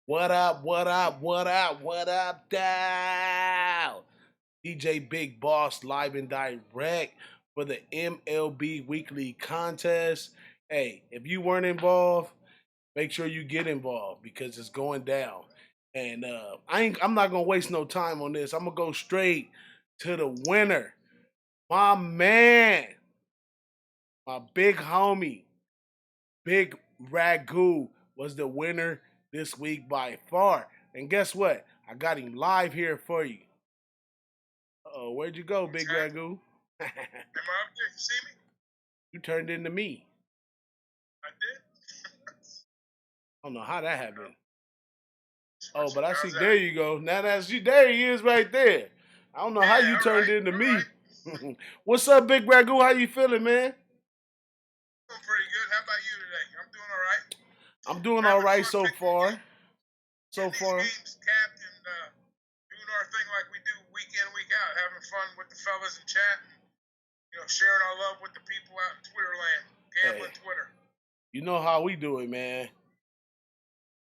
What up, what up, what up, what up, down? DJ Big Boss live and direct for the MLB Weekly Contest. Hey, if you weren't involved, make sure you get involved because it's going down. And I'm not gonna waste no time on this. I'm gonna go straight to the winner. My man, my big homie, Big Ragu was the winner this week by far. And guess what? I got him live here for you. Oh, where'd you go, Big Am Ragu? I up there? You see me? You turned into me. I did. I don't know how that happened. Oh, How's but I see. There that? you go. Now that's you. There he is, right there. I don't know how Yeah, you all turned right, into all me. right. What's up, Big Ragu? How you feeling, man? Doing pretty good. How about you today? I'm doing all right. I'm doing all Having right fun so picking, far. So getting these far. games capped and doing our thing like we do week in, week out. Having fun with the fellas in chat and, sharing our love with the people out in Twitter land. Hey, Gambling Twitter. you know how we do it, man.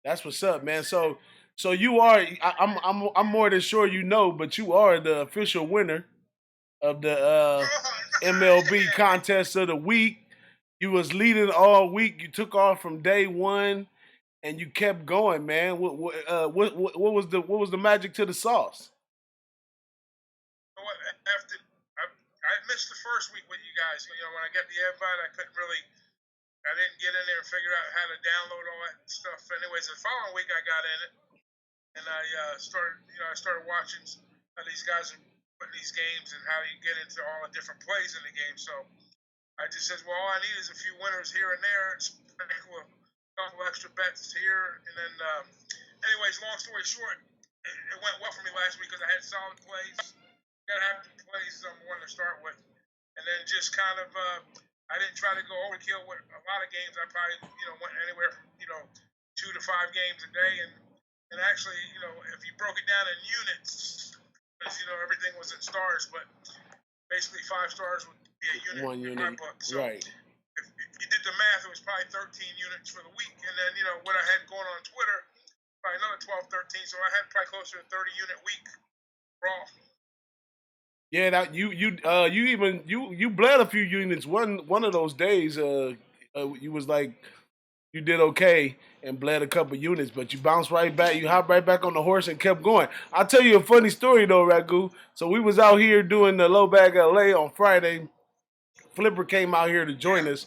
That's what's up, man. So you are. I'm more than sure you know, but you are the official winner of the MLB Yeah. contest of the week. You was leading all week. You took off from day one, and you kept going, man. What was the magic to the sauce? You know what? After I missed the first week with you guys. When I got the invite, I didn't get in there and figure out how to download all that stuff. Anyways, the following week I got in it, and I started watching how these guys are putting these games and how you get into all the different plays in the game. So I just says, well, all I need is a few winners here and there, and sprinkle a couple extra bets here, and then, anyways, long story short, it went well for me last week because I had solid plays. Got to have plays one to start with, and then just kind of. I didn't try to go overkill with a lot of games. I probably, went anywhere from, 2 to 5 games a day. And actually, if you broke it down in units, because, everything was in stars, but basically 5 stars would be a unit One in my unit, book. So right? if you did the math, it was probably 13 units for the week. And then, what I had going on Twitter, probably another 12, 13. So I had probably closer to 30 unit week raw. Yeah, that you bled a few units. One of those days, you was like you did okay and bled a couple units, but you bounced right back. You hopped right back on the horse and kept going. I'll tell you a funny story though, Ragu. So we was out here doing the low bag LA on Friday. Flipper came out here to join Yeah. us.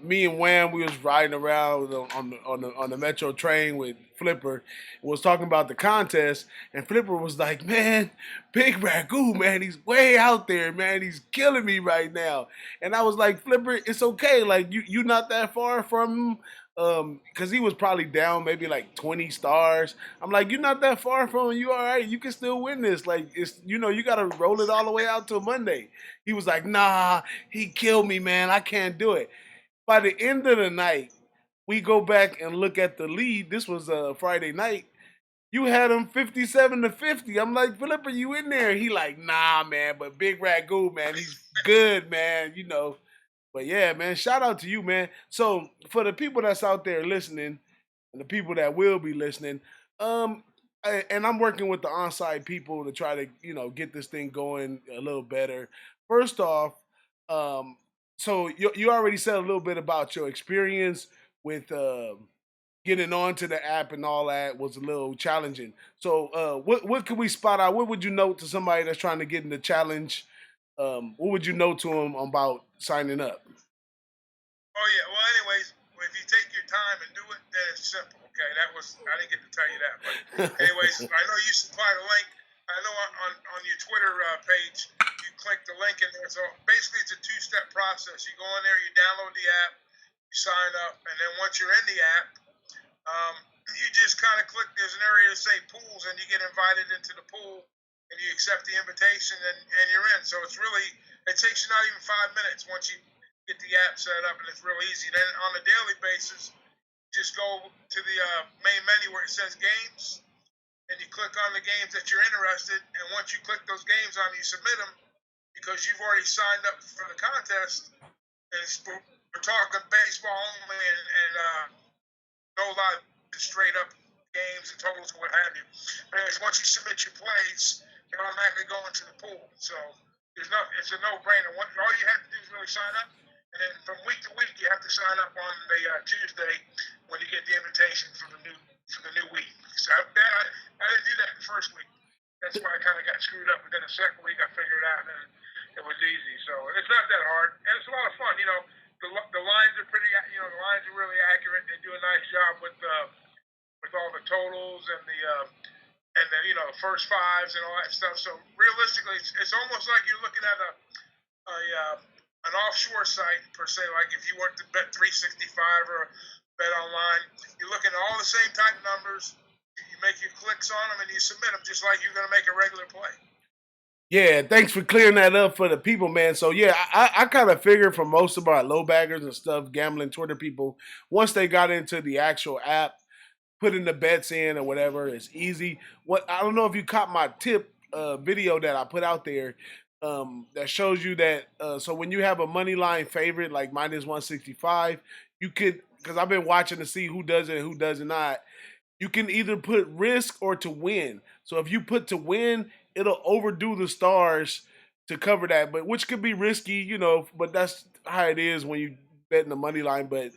Me and Wham, we was riding around on the metro train with Flipper. Was talking about the contest, and Flipper was like, "Man, Big Ragu, man, he's way out there, man. He's killing me right now." And I was like, "Flipper, it's okay. Like you not that far from him." Because he was probably down maybe like 20 stars. I'm like, you're not that far from him. You all right? You can still win this. Like it's you got to roll it all the way out till Monday. He was like, nah, he killed me, man. I can't do it. By the end of the night, we go back and look at the lead. This was Friday night. You had him 57-50. I'm like, Philippa, you in there? He like, nah, man. But Big Ragu, man, he's good, man. But yeah, man, shout out to you, man. So for the people that's out there listening, and the people that will be listening, um, and I'm working with the onside people to try to get this thing going a little better. First off, um, so you already said a little bit about your experience with getting onto the app and all that was a little challenging. So what could we spot out? What would you note to somebody that's trying to get in the challenge? What would you note to them about signing up? Oh yeah. Well, anyways, if you take your time and do it, then it's simple. Okay, I didn't get to tell you that, but anyways, I know you supplied a link. I know on your Twitter page, you click the link in there. So basically, it's a 2-step process. You go in there, you download the app, you sign up, and then once you're in the app, um, you just kind of click. There's an area to say pools, and you get invited into the pool, and you accept the invitation, and you're in. So it takes you not even 5 minutes once you get the app set up, and it's real easy. Then on a daily basis, just go to the main menu where it says games, and you click on the games that you're interested. And once you click those games on, you submit them because you've already signed up for the contest. And we're talking baseball only, and no lie, straight up games and totals and what have you. But anyways, once you submit your plays, they automatically go into the pool. So it's a no-brainer. All you have to do is really sign up, and then from week to week, you have to sign up on the Tuesday when you get the invitation for the new week. So I didn't do that the first week. That's why I kind of got screwed up. But then the second week, I figured it out, and it was easy. So it's not that hard, and it's a lot of fun. The lines are pretty. The lines are really accurate. They do a nice job with all the totals and the first fives and all that stuff. So realistically, it's almost like you're looking at an offshore site per se. Like if you went to Bet 365 or Bet Online, you're looking at all the same type of numbers. You make your clicks on them and you submit them just like you're going to make a regular play. Yeah, thanks for clearing that up for the people, man. So yeah, I kind of figured for most of our low baggers and stuff, gambling Twitter people, once they got into the actual app, putting the bets in or whatever, it's easy. What I don't know if you caught my tip video that I put out there that shows you that. So when you have a money line favorite like -165, you could, because I've been watching to see who does it and who does not. You can either put risk or to win. So if you put to win, it'll overdo the stars to cover that, but which could be risky, but that's how it is when you bet in the money line. But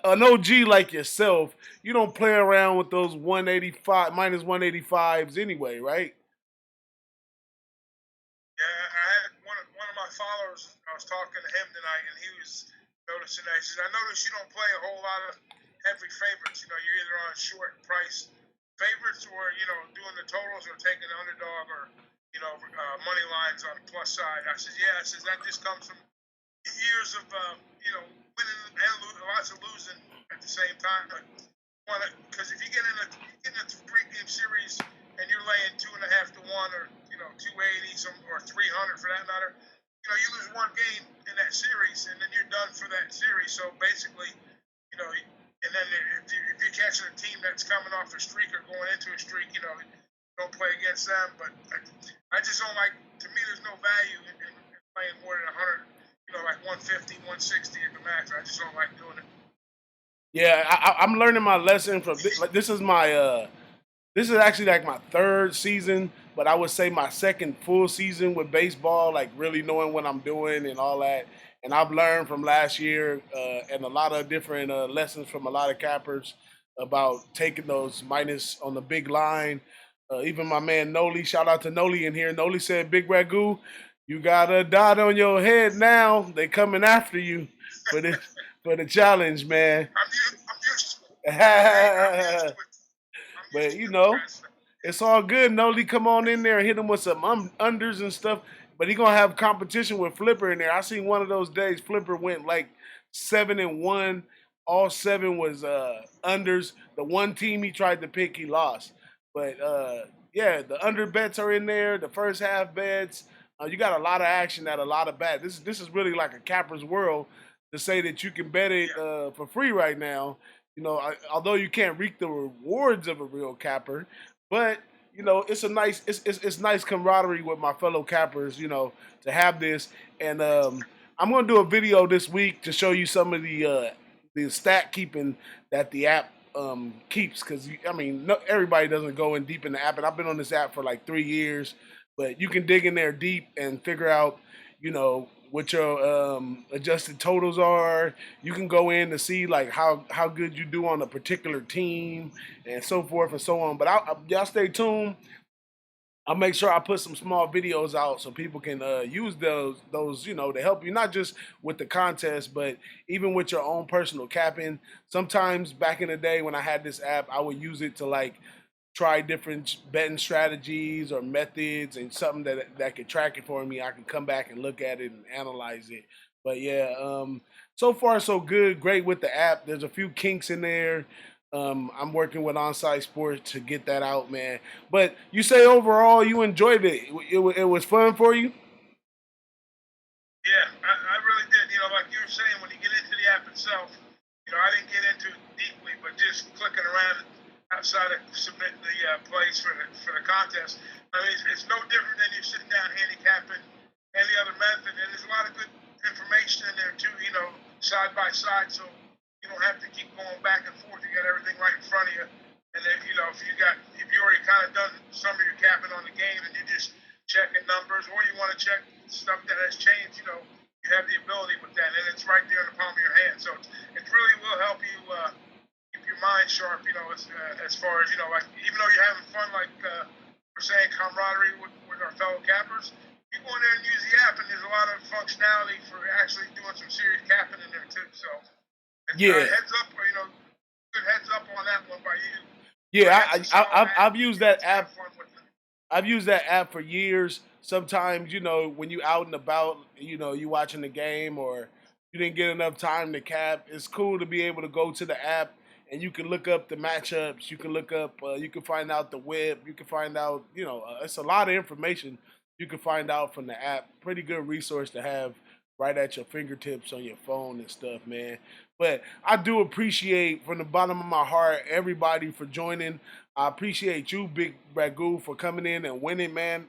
an OG like yourself, you don't play around with those 185 -185s anyway, right? Yeah, I had one of my followers. I was talking to him tonight, and he was noticing that. He says, "I noticed you don't play a whole lot of heavy favorites. You're either on short price favorites, or doing the totals, or taking the underdog, or money lines on the plus side." I said, "Yeah." I says that just comes from years of winning and lots of losing at the same time. But because if you get in a 3-game series and you're laying 2.5 to 1, or 280 or 300 for that matter, you lose one game in that series and then you're done for that series. So basically, and then if you're catching a team that's coming off a streak or going into a streak, don't play against them. But I just don't like. To me, there's no value in playing more than 100. Like 150, 160 at the max. I just don't like doing it. Yeah, I'm learning my lesson from this. Like, this is actually like my third season, but I would say my second full season with baseball, like really knowing what I'm doing and all that. And I've learned from last year and a lot of different lessons from a lot of cappers about taking those minus on the big line. Even my man Noli, shout out to Noli in here. Noli said, "Big Ragu, you got a dot on your head now. They coming after you for the for the challenge, man." I'm used to it. I'm used to it. I'm used But to doing that stuff. it's all good. Noli, come on in there and hit him with some unders and stuff. But he gonna have competition with Flipper in there. I seen one of those days. Flipper went like 7-1. All seven was unders. The one team he tried to pick, he lost. But yeah, the under bets are in there. The first half bets. You got a lot of action at a lot of bets. This is really like a capper's world to say that you can bet it Yeah. for free right now. Although you can't reap the rewards of a real capper, but it's a nice it's nice camaraderie with my fellow cappers, to have this. And I'm gonna do a video this week to show you some of the stat keeping that the app keeps, because I mean everybody doesn't go in deep in the app, and I've been on this app for like 3 years, but you can dig in there deep and figure out what your adjusted totals are. You can go in to see like how good you do on a particular team and so forth and so on. But y'all stay tuned. I'll make sure I put some small videos out so people can use those to help you, not just with the contest, but even with your own personal capping. Sometimes back in the day when I had this app, I would use it to like try different betting strategies or methods, and something that could track it for me. I can come back and look at it and analyze it. But yeah, so far so good. Great with the app. There's a few kinks in there. I'm working with Onside Sports to get that out, man. But you say overall you enjoyed it. It was fun for you. Yeah, I really did. Like you were saying, when you get into the app itself, I didn't get into it deeply, but just clicking around outside of submitting the plays for the contest, I mean, it's no different than you sitting down handicapping any other method. And there's a lot of good information in there too, side by side, so you don't have to keep going back and forth. You got everything right in front of you. And then, numbers, or you want to check stuff that has changed, you have the ability with that, and it's right there in the palm of your hand. So it really will help you keep your mind sharp, as far as, like, even though you're having fun, like we're saying, camaraderie with our fellow cappers, you go in there and use the app, and there's a lot of functionality for actually doing some serious capping in there, too. So, Yeah. heads up, good heads up on that one by you. Yeah, I've used that to have app. fun with it. I've used that app for years. Sometimes, when you out and about, you watching the game or you didn't get enough time to cap, it's cool to be able to go to the app and you can look up the matchups. You can look up, you can find out the whip. You can find out, it's a lot of information you can find out from the app. Pretty good resource to have right at your fingertips on your phone and stuff, man. But I do appreciate from the bottom of my heart everybody for joining. I appreciate you, Big Ragu, for coming in and winning, man.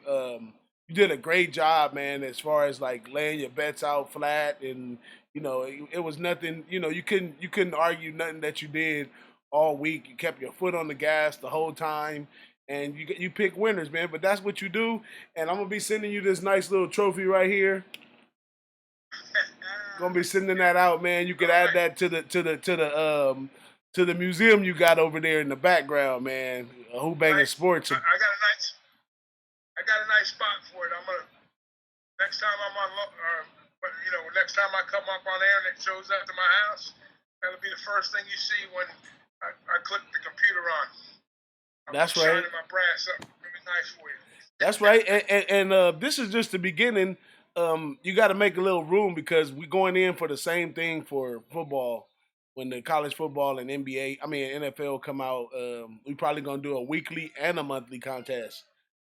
You did a great job, man, as far as like laying your bets out flat, and it was nothing. You couldn't argue nothing that you did all week. You kept your foot on the gas the whole time, and you pick winners, man. But that's what you do, and I'm gonna be sending you this nice little trophy right here. Gonna be sending that out, man. You could All add right. that to the museum you got over there in the background, man. Who-Bangin Right. Sports. I got a nice spot for it. I'm gonna next time I'm on, next time I come up on air and it shows up to my house, that'll be the first thing you see when I click the computer on. I'm That's right. shining my brass up. It'll be nice for you. That's right. And this is just the beginning. You got to make a little room because we're going in for the same thing for football. When the college football and NFL come out, we probably gonna do a weekly and a monthly contest.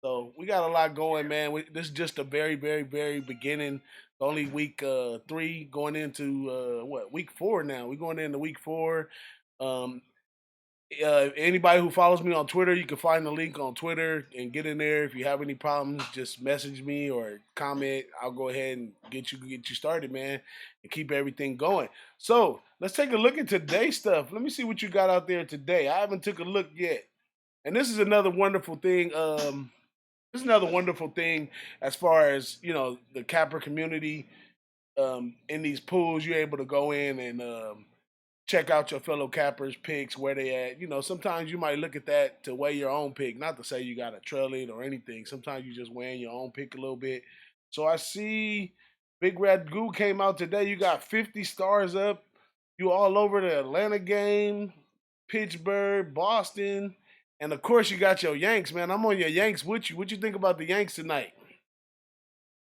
So we got a lot going, Yeah. man. This is just the very, very, very beginning. Only week 3 going into week 4 now. We're going into week 4. Um, Anybody who follows me on Twitter, you can find the link on Twitter and get in there. If you have any problems, just message me or comment. I'll go ahead and get you started, man, and keep everything going. So let's take a look at today's stuff. Let me see what you got out there today. I haven't took a look yet, and this is another wonderful thing. This is another wonderful thing as far as the capper community. In these pools, you're able to go in and check out your fellow cappers picks where they at. Sometimes you might look at that to weigh your own pick. Not to say you got to trail it or anything. Sometimes you just weighing your own pick a little bit. So I see Big Red Goo came out today. You got 50 stars up. You all over the Atlanta game, Pittsburgh, Boston, and of course you got your Yanks, man. I'm on your Yanks with you. What you think about the Yanks tonight?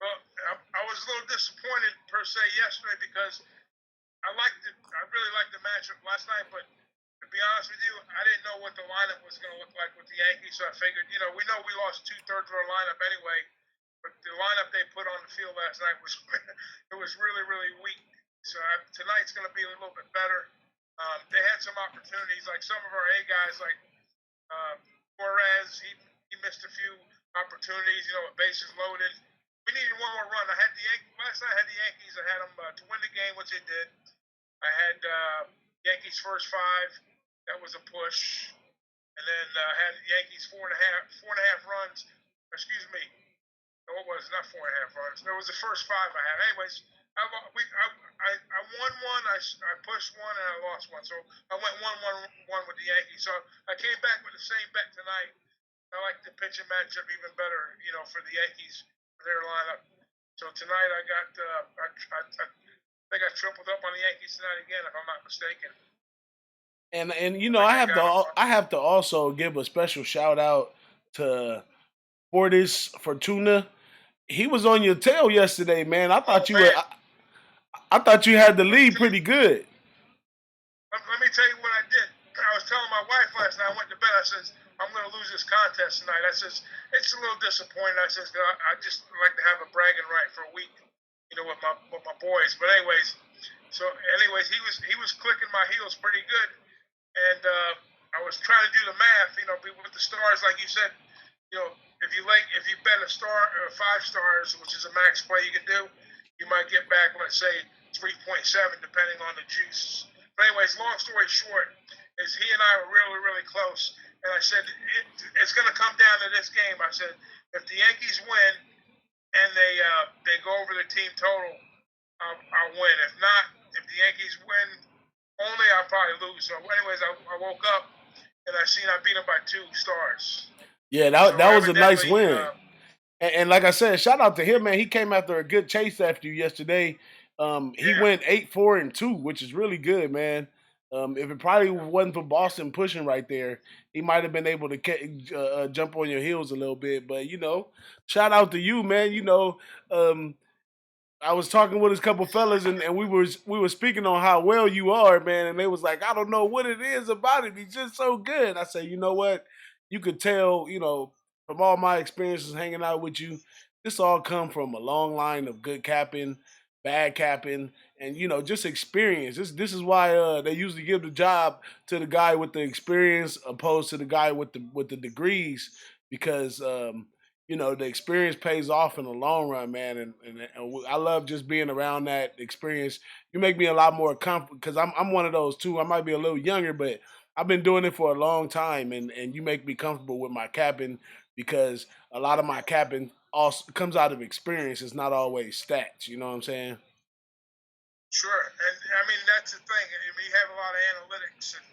Well, I was a little disappointed per se yesterday because I really liked the matchup last night, but to be honest with you, I didn't know what the lineup was going to look like with the Yankees, so I figured, we know we lost 2/3 of our lineup anyway, but the lineup they put on the field last night was it was really, really weak. So tonight's going to be a little bit better. They had some opportunities, like some of our A guys, like uh, Torres, he missed a few opportunities, with bases loaded. We needed one more run. I had the Yankees last night. I had the Yankees. I had them to win the game, which they did. I had Yankees first 5. That was a push, and then I had Yankees 4.5 runs. Excuse me. No, it was not 4.5 runs. It was the first 5 I had. Anyways, I won one. I pushed one and I lost one. So I went 1-1-1 with the Yankees. So I came back with the same bet tonight. I like the pitching matchup even better, for the Yankees for their lineup. So tonight I got I think I tripled up on the Yankees tonight again, if I'm not mistaken. And I think I I have got them. to I have to also give a special shout out to Fortis Fortuna. He was on your tail yesterday, man. Oh man, I thought you had the let me lead tell pretty good. let me tell you what I did. I was telling my wife last night. I went to bed. I says I'm going to lose this contest tonight. I says it's a little disappointing. I says I just like to have a bragging right for a week, with my boys. But anyways, he was clicking my heels pretty good, and I was trying to do the math. With the stars, like you said, if you bet a star or 5 stars, which is a max play you can do, you might get back, let's say 3.7, depending on the juice. But anyways, long story short, is he and I were really, really close. And I said, it's going to come down to this game. I said, if the Yankees win, and they go over the team total, I'll win. If not, if the Yankees win, only I'll probably lose. So, anyways, I woke up and I seen I beat them by 2 stars. Yeah, So that was a nice evidently, win. And like I said, shout out to him, man. He came after a good chase after you yesterday. He yeah, went 8-4-2, which is really good, man. If it probably wasn't for Boston pushing right there, he might have been able to jump on your heels a little bit. But shout out to you, man. Um, I was talking with a couple fellas, and we were speaking on how well you are, man. And they was like, I don't know what it is about him. He's just so good. I say, you know what? You could tell, from all my experiences hanging out with you, this all come from a long line of good capping, bad capping, and just experience. This is why they usually give the job to the guy with the experience opposed to the guy with the degrees because the experience pays off in the long run, man. And I love just being around that experience. You make me a lot more comfortable because I'm one of those too. I might be a little younger, but I've been doing it for a long time, and you make me comfortable with my capping because a lot of my capping also comes out of experience. It's not always stats. You know what I'm saying? sure. And I mean that's the thing. I mean, you have a lot of analytics and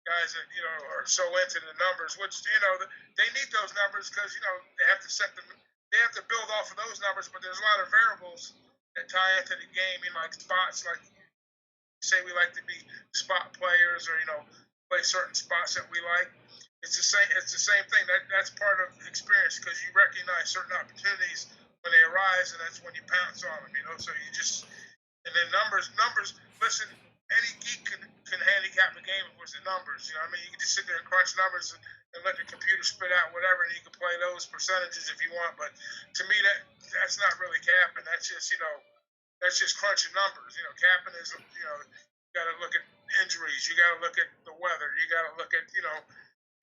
guys that are so into the numbers, which they need those numbers because they have to set them. They have to build off of those numbers, but there's a lot of variables that tie into the game. Like spots, like say we like to be spot players or play certain spots that we like. It's the same. It's the same thing. That's part of experience because you recognize certain opportunities when they arise, and that's when you pounce on them. So you just and then numbers. Listen, any geek can handicap a game with the numbers. You know what I mean? You can just sit there and crunch numbers and let the computer spit out whatever, and you can play those percentages if you want. But to me, that's not really capping. That's just crunching numbers. Capping is you got to look at injuries. You got to look at the weather. You got to look at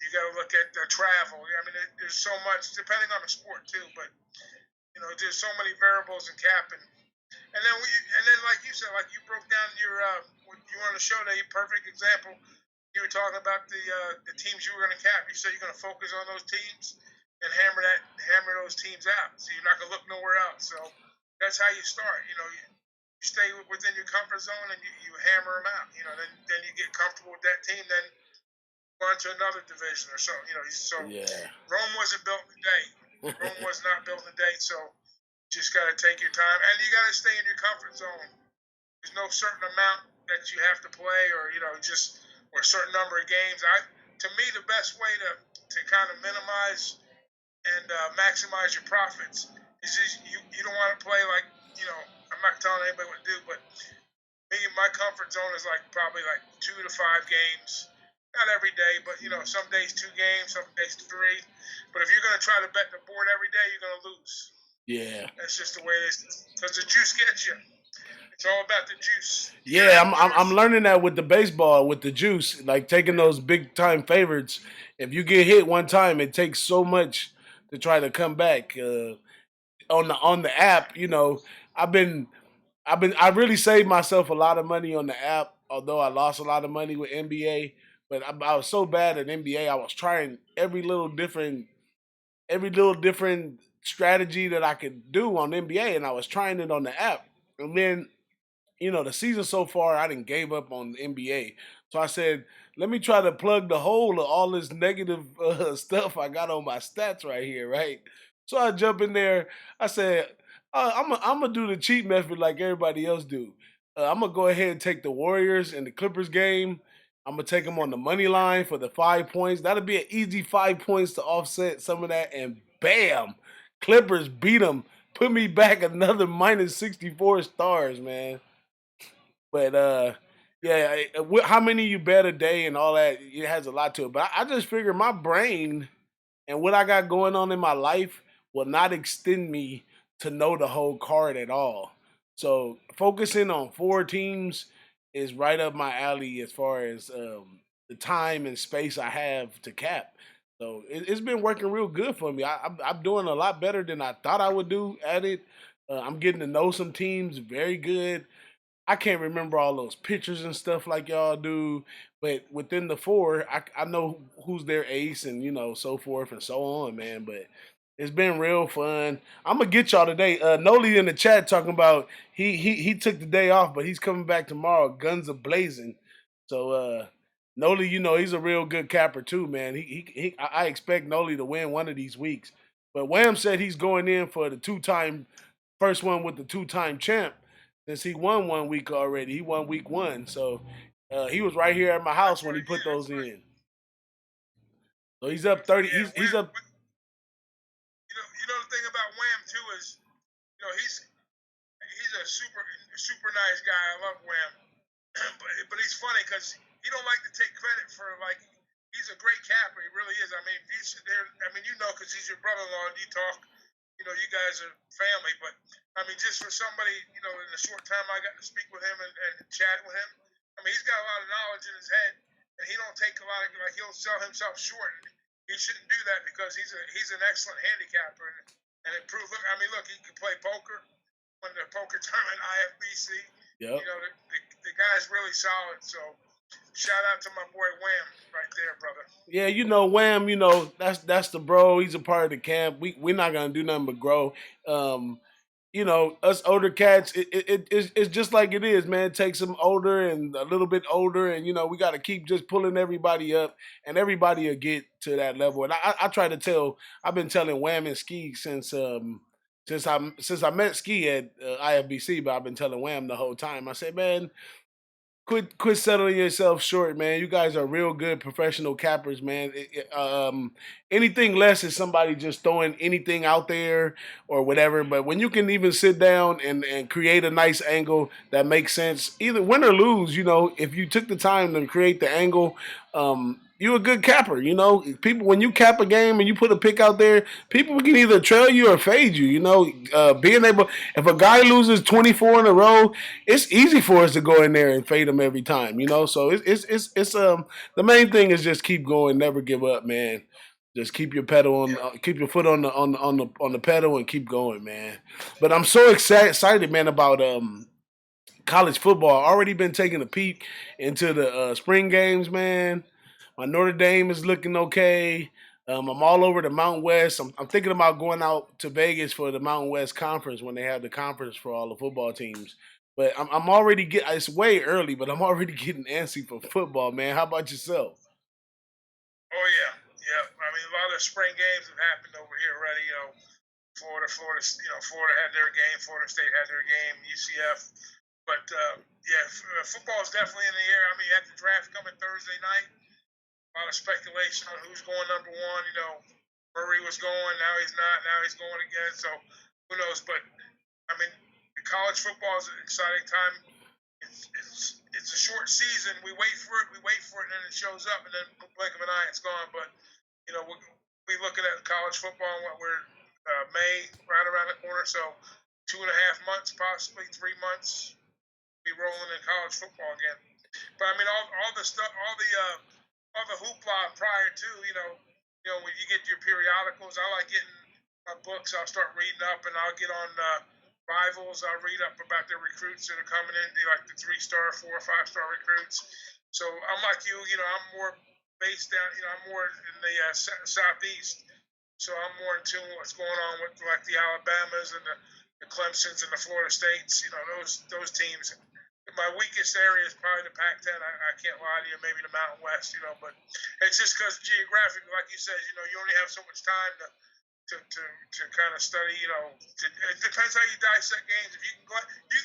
you got to look at travel. I mean, there's so much depending on the sport too. But there's so many variables in capping. And then, like you said, like you broke down your when you were on the show today, perfect example. You were talking about the teams you were going to cap. You said you're going to focus on those teams and hammer those teams out. So you're not going to look nowhere else. So that's how you start. You stay within your comfort zone and you hammer them out. Then you get comfortable with that team. Then go into another division or so. So Yeah. Rome wasn't built in a day. Rome was not built in a day. So just got to take your time, and you got to stay in your comfort zone. There's no certain amount that you have to play, or or a certain number of games. To me, the best way to kind of minimize and maximize your profits is just you don't want to play like I'm not telling anybody what to do, but me, my comfort zone is like probably like 2 to 5 games. Not every day, but some days 2 games, some days 3. But if you're gonna try to bet the board every day, you're gonna lose. Yeah. That's just the way it is. Because the juice gets you. It's all about the juice. You gotta Yeah, have I'm juice. learning that with the baseball, with the juice, like taking those big time favorites. If you get hit one time, it takes so much to try to come back. On the app, I've been I really saved myself a lot of money on the app, although I lost a lot of money with NBA. But I was so bad at NBA, I was trying every little different strategy that I could do on NBA, and I was trying it on the app. And then the season so far, I didn't gave up on the NBA. So I said, let me try to plug the hole of all this negative stuff I got on my stats right here, right? So I jump in there. I said, I'm gonna do the cheat method like everybody else do. I'm gonna go ahead and take the Warriors and the Clippers game. I'm gonna take them on the money line for the 5 points. That'll be an easy 5 points to offset some of that, and bam, Clippers beat them. Put me back another minus 64 stars, man. But yeah, how many you bet a day and all that? It has a lot to it. But I just figure my brain and what I got going on in my life will not extend me to know the whole card at all. So focusing on 4 teams is right up my alley as far as the time and space I have to cap. So it's been working real good for me. I'm doing a lot better than I thought I would do at it. I'm getting to know some teams very good. I can't remember all those pictures and stuff like y'all do, but within the four, I know who's their ace and so forth and so on, man. But It's been real fun. I'm gonna get y'all today. Noli in the chat talking about he took the day off, but he's coming back tomorrow. Guns a blazing. So Noli, you know he's a real good capper too, man. I expect Noli to win one of these weeks. But Wham said he's going in for the two-time first one with the two-time champ since he won 1 week already. He won week one, so he was right here at my house That's when he right. put Yeah, those that's right. in. So he's up That's right. 30. Yeah, He's Wham. up. You know the thing about Wham too is, he's a super nice guy. I love Wham, but he's funny because he don't like to take credit for like he's a great capper. He really is. I mean, if you sit there, I mean, because he's your brother-in-law and you talk. You guys are family, but I mean, just for somebody, in the short time I got to speak with him and chat with him, I mean, he's got a lot of knowledge in his head, and he don't take a lot of like he'll sell himself short. He shouldn't do that because he's an excellent handicapper and improve. Look, I mean, look, he can play poker, won the poker tournament IFBC. Yep. The guy's really solid. So shout out to my boy Wham right there, brother. Yeah, Wham, that's the bro. He's a part of the camp. We're not gonna do nothing but grow. Um, us older cats, it's just like it is, man. It takes them older and a little bit older, and we got to keep just pulling everybody up, and everybody will get to that level. And I try to tell, I've been telling Wham and Ski since I met Ski at IFBC, but I've been telling Wham the whole time. I said, man, quit settling yourself short, man. You guys are real good professional cappers, man. Anything less is somebody just throwing anything out there or whatever. But when you can even sit down and create a nice angle that makes sense, either win or lose, if you took the time to create the angle, you're a good capper. People, when you cap a game and you put a pick out there, people can either trail you or fade you. Being able, if a guy loses 24 in a row, it's easy for us to go in there and fade them every time. So it's the main thing is just keep going, never give up, man. Just keep your pedal on, Yeah. keep your foot on the pedal and keep going, man. But I'm so excited, man, about college football. Already been taking a peek into the spring games, man. My Notre Dame is looking okay. I'm all over the Mountain West. I'm thinking about going out to Vegas for the Mountain West Conference when they have the conference for all the football teams. But I'm already it's way early, but I'm already getting antsy for football, man. How about yourself? Oh yeah, yeah. I mean, a lot of spring games have happened over here already. Florida had their game. Florida State had their game. UCF. But yeah, football is definitely in the air. I mean, you had the draft coming Thursday night. A lot of speculation on who's going number one. Murray was going, now he's not. Now he's going again. So who knows? But I mean, college football is an exciting time. It's a short season. We wait for it, and then it shows up, and then blink of an eye, it's gone. But we looking at college football, and what we're May right around the corner. So 2.5 months, possibly 3 months, be rolling in college football again. But I mean, all the stuff, all the hoopla prior to, when you get your periodicals, I like getting my books. I'll start reading up, and I'll get on rivals. I'll read up about the recruits that are coming in, like the 3-star, 4 or 5-star recruits. So I'm like you, I'm more based down, I'm more in the southeast. So I'm more in tune with what's going on with like the Alabamas and the Clemsons and the Florida States. Those teams. My weakest area is probably the Pac-10. I can't lie to you. Maybe the Mountain West. But it's just because geographically, like you said, you only have so much time to kind of study. It depends how you dissect games. If you can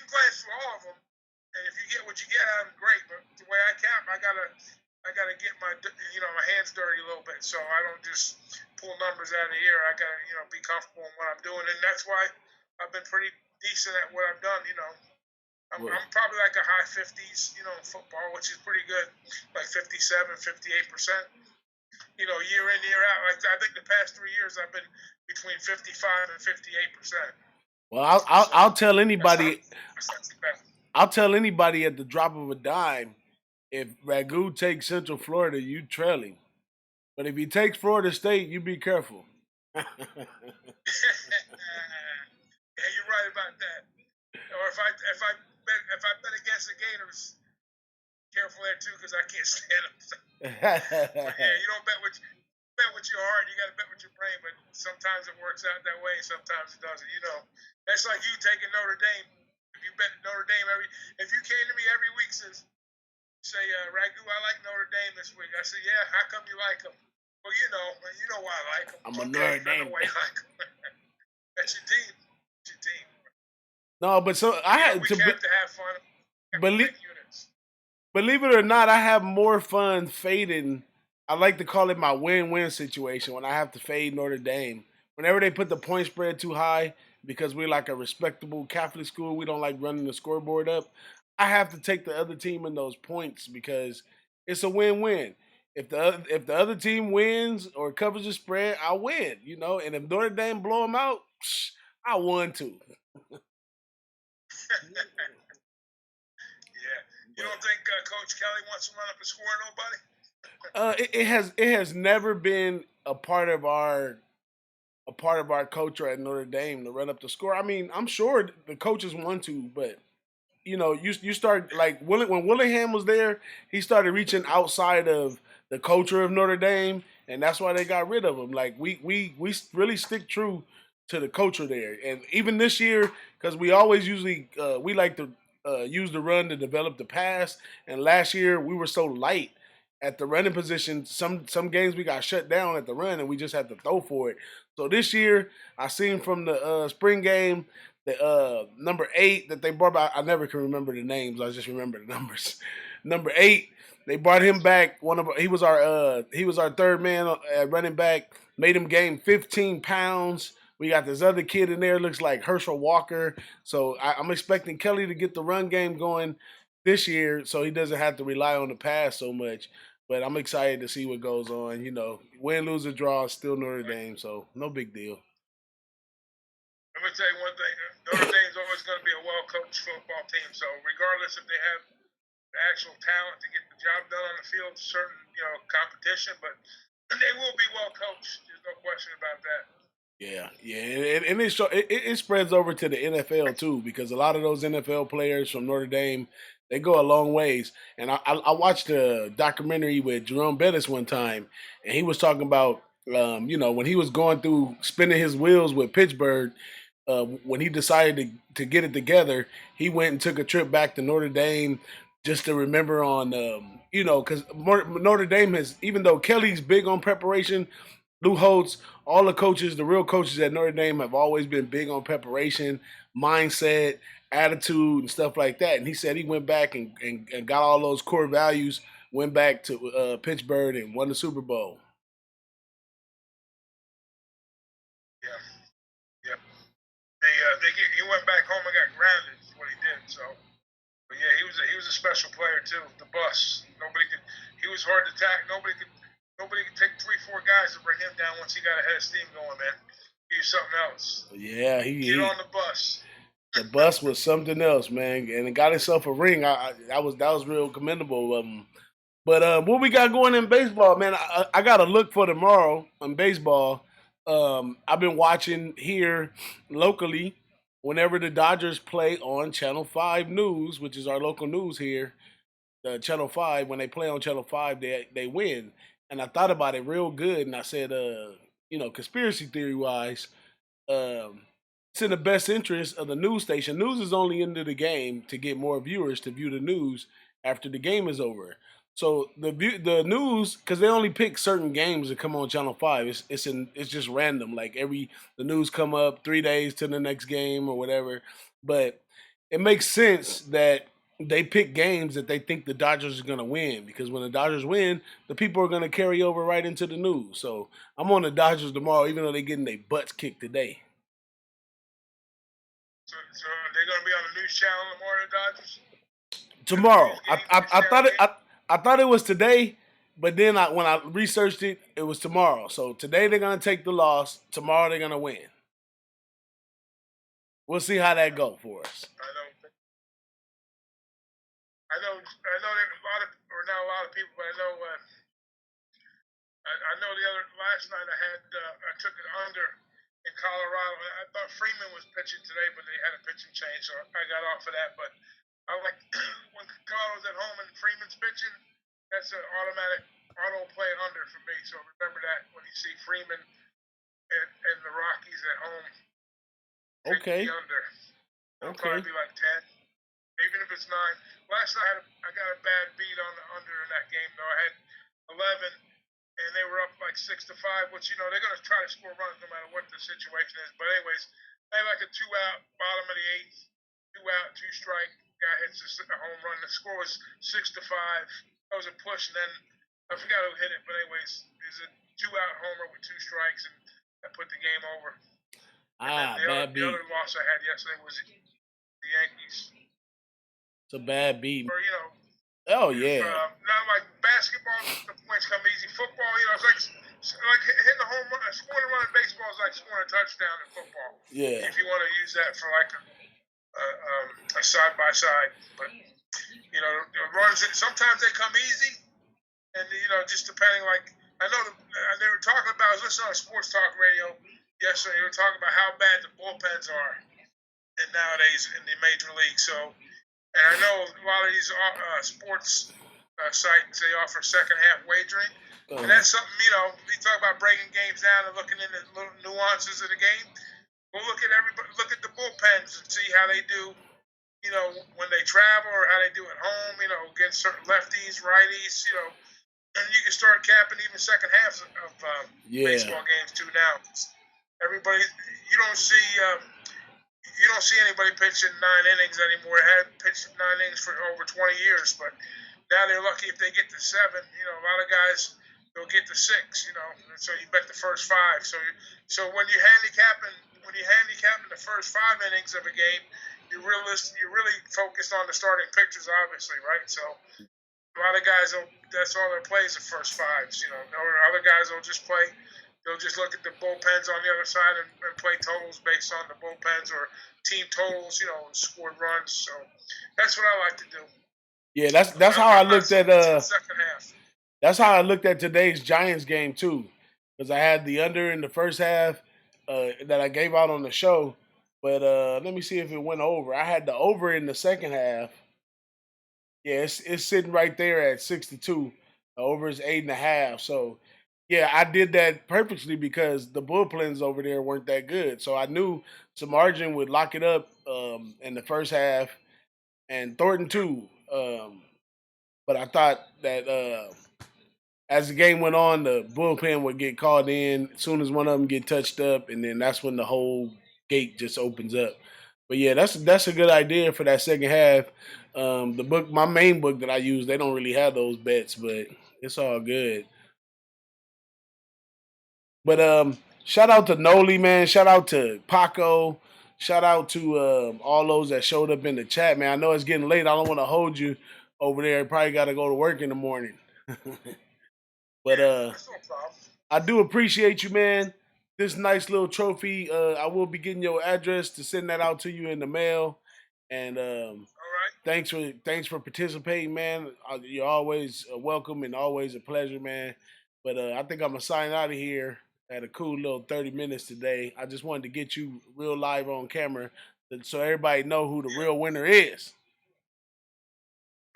glance through all of them, and if you get what you get out of them, great. But the way I cap, I gotta get my hands dirty a little bit, so I don't just pull numbers out of the air. I gotta be comfortable in what I'm doing, and that's why I've been pretty decent at what I've done. I'm probably like a high 50s, in football, which is pretty good, like 57, 58%. Year in, year out. Like I think the past 3 years, I've been between 55 and 58%. Well, I'll tell anybody. That's not too bad. I'll tell anybody at the drop of a dime. If Ragu takes Central Florida, you trailing. But if he takes Florida State, you be careful. Yeah, you're right about that. Or if I bet against the Gators, careful there too, because I can't stand them. But yeah, you don't bet with bet with your heart, you got to bet with your brain, but sometimes it works out that way, and sometimes it doesn't. That's like you taking Notre Dame. If you bet Notre Dame if you came to me every week says, say, Ragu, I like Notre Dame this week. I said, yeah, how come you like them? Well, you know why I like them. I'm a Okay, Notre I know Dame. why you like them. That's your team. That's your team. No, but so I had We to have to have fun. believe. Units. Believe it or not, I have more fun fading. I like to call it my win-win situation when I have to fade Notre Dame. Whenever they put the point spread too high, because we're like a respectable Catholic school, we don't like running the scoreboard up. I have to take the other team in those points because it's a win-win. If the other team wins or covers the spread, I win. And if Notre Dame blow them out, I won too. Yeah. You don't think Coach Kelly wants to run up and score nobody? It has never been a part of our culture at Notre Dame to run up the score. I mean, I'm sure the coaches want to, but you start like when Willingham was there, he started reaching outside of the culture of Notre Dame, and that's why they got rid of him. Like we really stick true to the culture there, and even this year, because we always usually we like to use the run to develop the pass, and last year we were so light at the running position. Some games we got shut down at the run, and we just had to throw for it. So this year, I seen from the spring game the number 8 that they brought back. I never can remember the names. I just remember the numbers. Number 8, they brought him back. He was our third man at running back. Made him gain 15 pounds. We got this other kid in there, looks like Herschel Walker. So I'm expecting Kelly to get the run game going this year, so he doesn't have to rely on the pass so much. But I'm excited to see what goes on. Win, lose, or draw, still Notre Dame, so no big deal. Let me tell you one thing. Notre Dame's always going to be a well-coached football team. So regardless if they have the actual talent to get the job done on the field, certain competition, but they will be well coached. There's no question about that. Yeah, and it spreads over to the NFL too because a lot of those NFL players from Notre Dame they go a long ways. And I watched a documentary with Jerome Bettis one time, and he was talking about when he was going through spinning his wheels with Pittsburgh. When he decided to get it together, he went and took a trip back to Notre Dame just to remember on, because Notre Dame has, even though Kelly's big on preparation, Lou Holtz, all the coaches, the real coaches at Notre Dame have always been big on preparation, mindset, attitude, and stuff like that. And he said he went back and got all those core values, went back to Pittsburgh and won the Super Bowl. Yeah, yeah. He went back home and got grounded. Is what he did. So, but yeah, he was a special player too. The bus. He was hard to tackle. Nobody could take 3-4 guys to bring him down once he got a head of steam going, man. He was something else. Yeah, Get on the bus. The bus was something else, man, and it got himself a ring. That was real commendable of him. But what we got going in baseball, man? I got to look for tomorrow on baseball. I've been watching here locally whenever the Dodgers play on Channel 5 News, which is our local news here. Channel 5, when they play on Channel 5, they win. And I thought about it real good, and I said, conspiracy theory wise, um, it's in the best interest of the news station. News is only into the game to get more viewers to view the news after the game is over. So the news, because they only pick certain games that come on Channel 5. It's just random. Like the news come up 3 days to the next game or whatever. But it makes sense that they pick games that they think the Dodgers are going to win, because when the Dodgers win, the people are going to carry over right into the news. So I'm on the Dodgers tomorrow, even though they're getting their butts kicked today. So they're gonna be on the news channel tomorrow, the Dodgers. Tomorrow, I thought it was today, but then when I researched it, it was tomorrow. So today they're going to take the loss. Tomorrow they're going to win. We'll see how that go for us. I know that a lot of, or not a lot of people, but I know. I know last night I took it under in Colorado. I thought Freeman was pitching today, but they had a pitching change, so I got off of that. But I like when Colorado's at home and Freeman's pitching. That's an automatic auto play under for me. So remember that when you see Freeman and the Rockies at home, take the Okay. under. It'll Okay. probably be like 10, even if it's 9. Last night I got a bad beat on the under in that game though. I had 11, and they were up like 6-5. Which they're gonna try to score runs no matter what the situation is. But anyways, I had like a 2-out bottom of the 8th, 2-out, 2-strike. Guy hits a home run. The score was 6-5. That was a push, and then I forgot who hit it. But anyways, it was a 2-out homer with 2 strikes, and that put the game over. And then Ah, bad the beat. other loss I had yesterday was the Yankees. It's a bad beat. Or Oh if yeah. not like basketball, the points come easy. Football, it's like hitting a home run, scoring a run in baseball is like scoring a touchdown in football. Yeah. If you want to use that for like a side by side, but the runs sometimes they come easy, and just depending. Like I know they were talking about. I was listening on sports talk radio yesterday. They were talking about how bad the bullpens are, and nowadays in the major league. So, and I know a lot of these sports sites they offer second half wagering, and that's something we talk about breaking games down and looking into little nuances of the game. We'll look at look at the bullpens and see how they do. When they travel or how they do at home. Against certain lefties, righties. And you can start capping even second halves of baseball games too. Now, everybody, you don't see anybody pitching 9 innings anymore. They had pitched 9 innings for over 20 years, but now they're lucky if they get to 7. A lot of guys they'll get to 6. And so you bet the first 5. So when you're handicapping the first 5 innings of a game, you're really focused on the starting pitchers, obviously, right? So a lot of guys that's all their plays the first 5s. Or other guys will just play. They'll just look at the bullpens on the other side and play totals based on the bullpens or team totals, and scored runs. So that's what I like to do. Yeah, that's how I looked at second half. That's how I looked at today's Giants game too, because I had the under in the first half that I gave out on the show. But let me see if it went over. I had the over in the second half. Yeah, it's sitting right there at 62. The over is 8.5. So yeah, I did that purposely because the bullpens over there weren't that good. So I knew Samardzin would lock it up in the first half, and Thornton too. But I thought that as the game went on, the bullpen would get called in as soon as one of them get touched up, and then that's when the whole gate just opens up. But yeah, that's a good idea for that second half. The book, my main book that I use, they don't really have those bets, but it's all good. But shout out to Noli, man. Shout out to Paco. Shout out to all those that showed up in the chat, man. I know it's getting late. I don't want to hold you over there. Probably got to go to work in the morning. But That's no problem. I do appreciate you, man. This nice little trophy. I will be getting your address to send that out to you in the mail. And All right. thanks for participating, man. You're always welcome and always a pleasure, man. But I think I'm gonna sign out of here. Had a cool little 30 minutes today. I just wanted to get you real live on camera so everybody know who the Yeah. real winner is.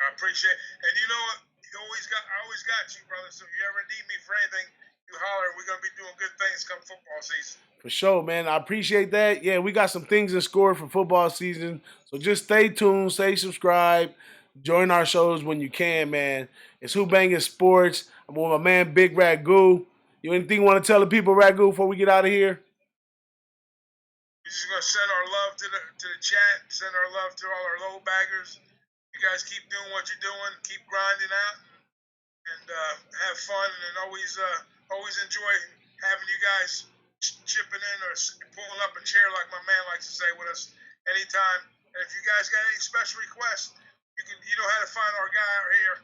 I appreciate it. And you know what? I always got you, brother. So if you ever need me for anything, you holler. We're gonna be doing good things come football season. For sure, man. I appreciate that. Yeah, we got some things in store for football season. So just stay tuned, stay subscribed, join our shows when you can, man. It's Who-Bangin Sports. I'm with my man Big Ragu. You anything you want to tell the people, Ragu, before we get out of here? We're just gonna send our love to the chat, send our love to all our low baggers. You guys keep doing what you're doing, keep grinding out, and have fun, and always enjoy having you guys chipping in or pulling up a chair, like my man likes to say, with us anytime. And if you guys got any special requests, you know how to find our guy out here.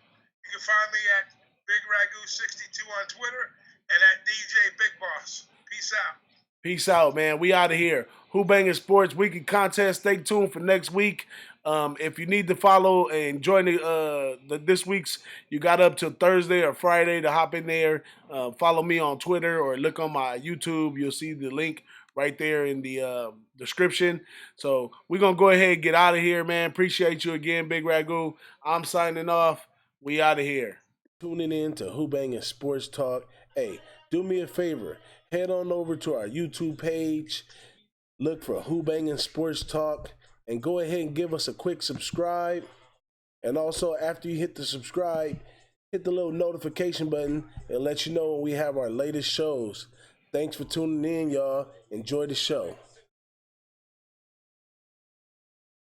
You can find me at Big Ragu 62 on Twitter and at DJ Big Boss. Peace out. Peace out, man. We out of here. Who-Bangin Sports Weekly Contest. Stay tuned for next week. If you need to follow and join this week's, you got up till Thursday or Friday to hop in there. Follow me on Twitter or look on my YouTube. You'll see the link right there in the description. So we're going to go ahead and get out of here, man. Appreciate you again, Big Ragu. I'm signing off. We out of here. tuning in to Who-Bangin Sports Talk. Hey, do me a favor. Head on over to our YouTube page. Look for Who-Bangin Sports Talk. And go ahead and give us a quick subscribe. And also, after you hit the subscribe, hit the little notification button and let you know when we have our latest shows. Thanks for tuning in, y'all. Enjoy the show.